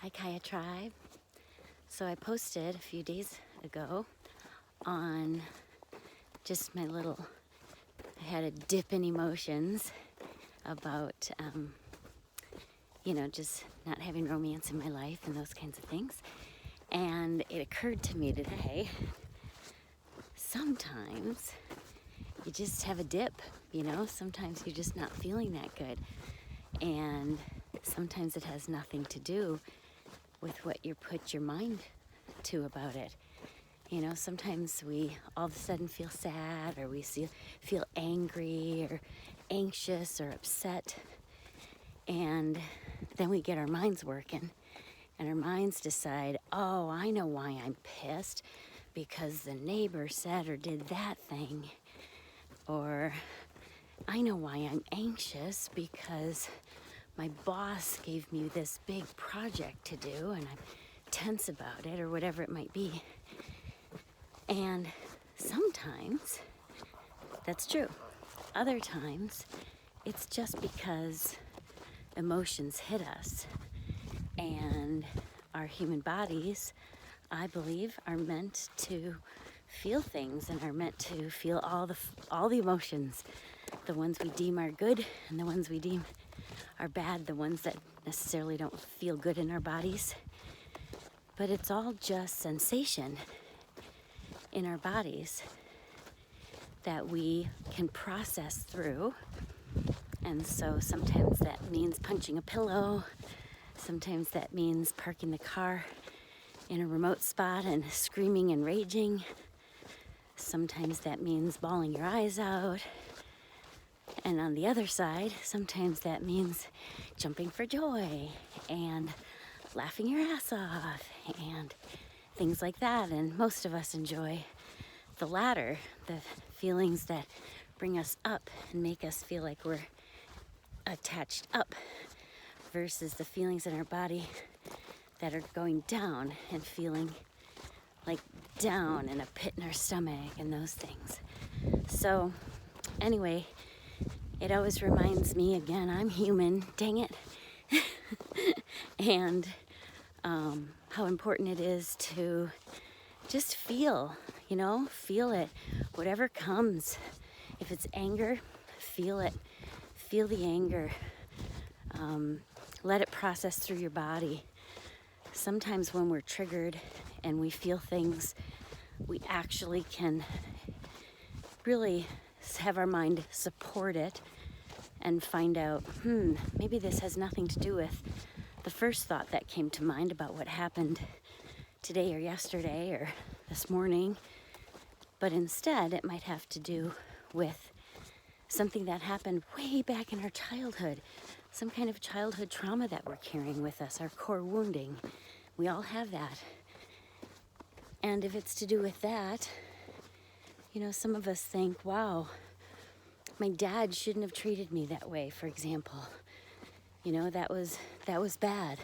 Hi Kaya Tribe. So I posted a few days ago on just my little, I had a dip in emotions about, just not having romance in my life and those kinds of things. And it occurred to me today, sometimes you just have a dip, sometimes you're just not feeling that good. And sometimes it has nothing to do with what you put your mind to about it. Sometimes we all of a sudden feel sad, or we feel angry or anxious or upset. And then we get our minds working, and our minds decide, oh, I know why I'm pissed, because the neighbor said or did that thing. Or I know why I'm anxious, because my boss gave me this big project to do and I'm tense about it, or whatever it might be. And sometimes that's true. Other times it's just because emotions hit us, and our human bodies, I believe, are meant to feel things and are meant to feel all the emotions, the ones we deem are good and the ones we deem are bad, the ones that necessarily don't feel good in our bodies. But it's all just sensation in our bodies that we can process through. And so sometimes that means punching a pillow. Sometimes that means parking the car in a remote spot and screaming and raging. Sometimes that means bawling your eyes out. And on the other side, sometimes that means jumping for joy and laughing your ass off and things like that. And most of us enjoy the latter, the feelings that bring us up and make us feel like we're attached up, versus the feelings in our body that are going down and feeling like down in a pit in our stomach and those things. So anyway, it always reminds me, again, I'm human, dang it, and how important it is to just feel it, whatever comes. If it's anger, feel it, feel the anger, let it process through your body. Sometimes when we're triggered and we feel things, we actually can really have our mind support it and find out, maybe this has nothing to do with the first thought that came to mind about what happened today or yesterday or this morning, but instead it might have to do with something that happened way back in our childhood, some kind of childhood trauma that we're carrying with us, our core wounding. We all have that. And if it's to do with that, some of us think, wow, my dad shouldn't have treated me that way, for example. That was bad.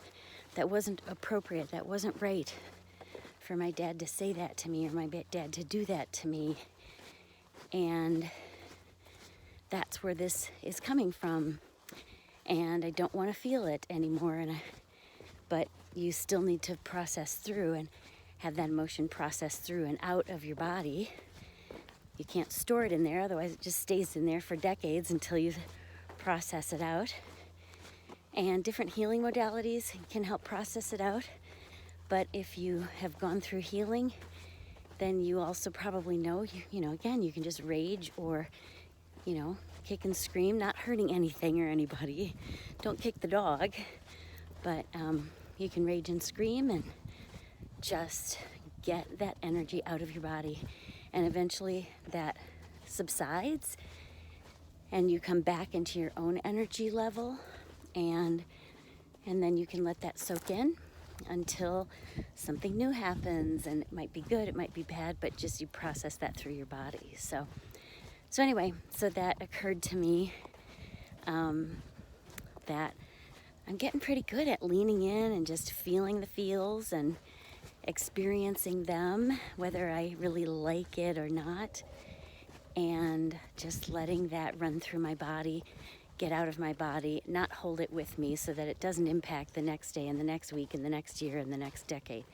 That wasn't appropriate. That wasn't right for my dad to say that to me, or my dad to do that to me. And that's where this is coming from. And I don't want to feel it anymore. But you still need to process through and have that emotion process through and out of your body. You can't store it in there, otherwise it just stays in there for decades until you process it out. And different healing modalities can help process it out. But if you have gone through healing, then you also probably know, again, you can just rage or, kick and scream, not hurting anything or anybody. Don't kick the dog, but you can rage and scream and just get that energy out of your body. And eventually that subsides and you come back into your own energy level, and then you can let that soak in until something new happens. And it might be good, it might be bad, but just you process that through your body. So anyway, so that occurred to me, that I'm getting pretty good at leaning in and just feeling the feels and experiencing them, whether I really like it or not, and just letting that run through my body, get out of my body, not hold it with me so that it doesn't impact the next day and the next week and the next year and the next decade.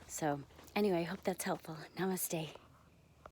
So anyway, I hope that's helpful. Namaste.